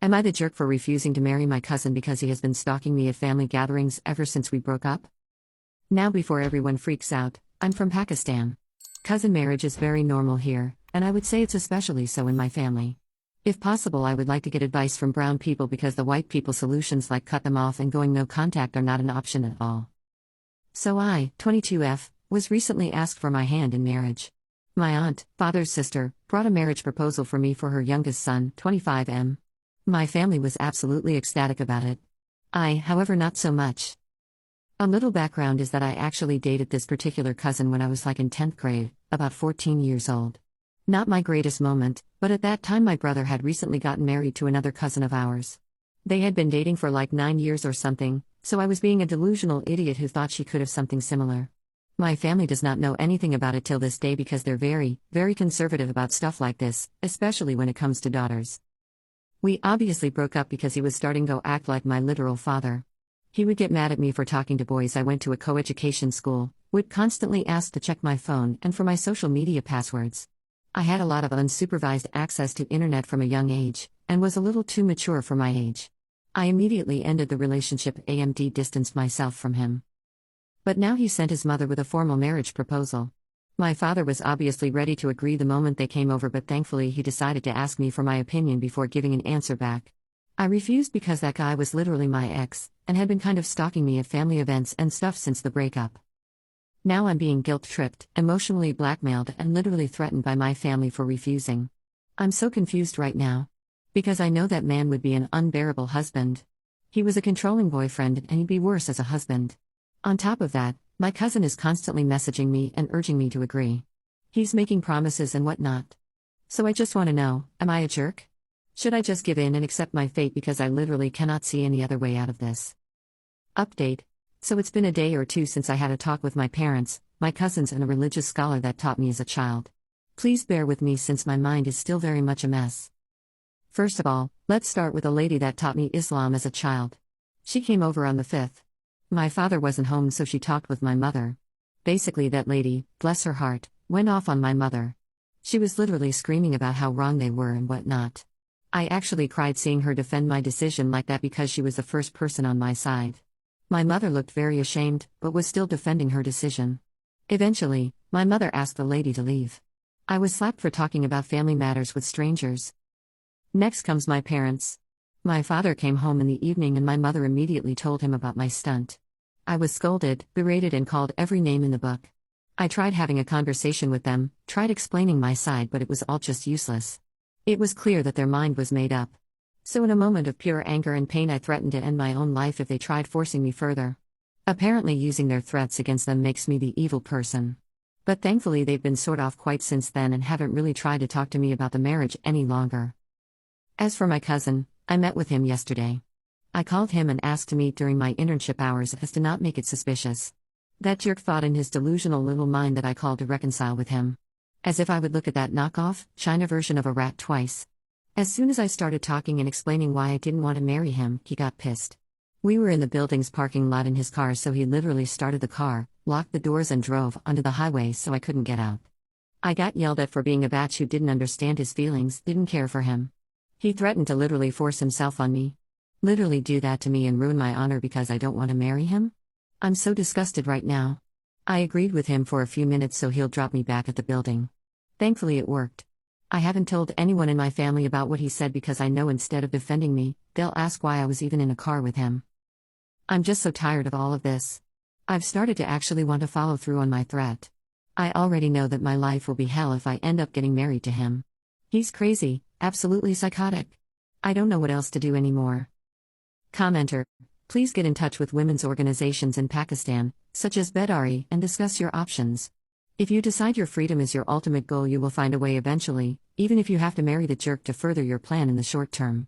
Am I the jerk for refusing to marry my cousin because he has been stalking me at family gatherings ever since we broke up? Now, before everyone freaks out, I'm from Pakistan. Cousin marriage is very normal here, and I would say it's especially so in my family. If possible, I would like to get advice from brown people because the white people solutions like cut them off and going no contact are not an option at all. So I, 22F, was recently asked for my hand in marriage. My aunt, father's sister, brought a marriage proposal for me for her youngest son, 25M. My family was absolutely ecstatic about it. I, however, not so much. A little background is that I actually dated this particular cousin when I was in 10th grade, about 14 years old. Not my greatest moment, but at that time my brother had recently gotten married to another cousin of ours. They had been dating for 9 years or something, so I was being a delusional idiot who thought she could have something similar. My family does not know anything about it till this day because they're very, very conservative about stuff like this, especially when it comes to daughters. We obviously broke up because he was starting to act like my literal father. He would get mad at me for talking to boys. I went to a co-education school, would constantly ask to check my phone and for my social media passwords. I had a lot of unsupervised access to internet from a young age, and was a little too mature for my age. I immediately ended the relationship and distanced myself from him. But now he sent his mother with a formal marriage proposal. My father was obviously ready to agree the moment they came over, but thankfully he decided to ask me for my opinion before giving an answer back. I refused because that guy was literally my ex, and had been kind of stalking me at family events and stuff since the breakup. Now I'm being guilt-tripped, emotionally blackmailed, and literally threatened by my family for refusing. I'm so confused right now. Because I know that man would be an unbearable husband. He was a controlling boyfriend, and he'd be worse as a husband. On top of that, my cousin is constantly messaging me and urging me to agree. He's making promises and whatnot. So I just want to know, am I a jerk? Should I just give in and accept my fate because I literally cannot see any other way out of this? Update. So it's been a day or two since I had a talk with my parents, my cousins, and a religious scholar that taught me as a child. Please bear with me since my mind is still very much a mess. First of all, let's start with a lady that taught me Islam as a child. She came over on the 5th. My father wasn't home, so she talked with my mother. Basically, that lady, bless her heart, went off on my mother. She was literally screaming about how wrong they were and whatnot. I actually cried seeing her defend my decision like that because she was the first person on my side. My mother looked very ashamed, but was still defending her decision. Eventually, my mother asked the lady to leave. I was slapped for talking about family matters with strangers. Next comes my parents. My father came home in the evening and my mother immediately told him about my stunt. I was scolded, berated, and called every name in the book. I tried having a conversation with them, tried explaining my side, but it was all just useless. It was clear that their mind was made up. So in a moment of pure anger and pain, I threatened to end my own life if they tried forcing me further. Apparently using their threats against them makes me the evil person. But thankfully they've been sort of quiet since then and haven't really tried to talk to me about the marriage any longer. As for my cousin, I met with him yesterday. I called him and asked to meet during my internship hours as to not make it suspicious. That jerk thought in his delusional little mind that I called to reconcile with him. As if I would look at that knockoff, China version of a rat twice. As soon as I started talking and explaining why I didn't want to marry him, he got pissed. We were in the building's parking lot in his car, so he literally started the car, locked the doors, and drove onto the highway so I couldn't get out. I got yelled at for being a batch who didn't understand his feelings, didn't care for him. He threatened to literally force himself on me. Literally do that to me and ruin my honor because I don't want to marry him? I'm so disgusted right now. I agreed with him for a few minutes so he'll drop me back at the building. Thankfully it worked. I haven't told anyone in my family about what he said because I know instead of defending me, they'll ask why I was even in a car with him. I'm just so tired of all of this. I've started to actually want to follow through on my threat. I already know that my life will be hell if I end up getting married to him. He's crazy, absolutely psychotic. I don't know what else to do anymore. Commenter, please get in touch with women's organizations in Pakistan, such as Bedari, and discuss your options. If you decide your freedom is your ultimate goal, you will find a way eventually, even if you have to marry the jerk to further your plan in the short term.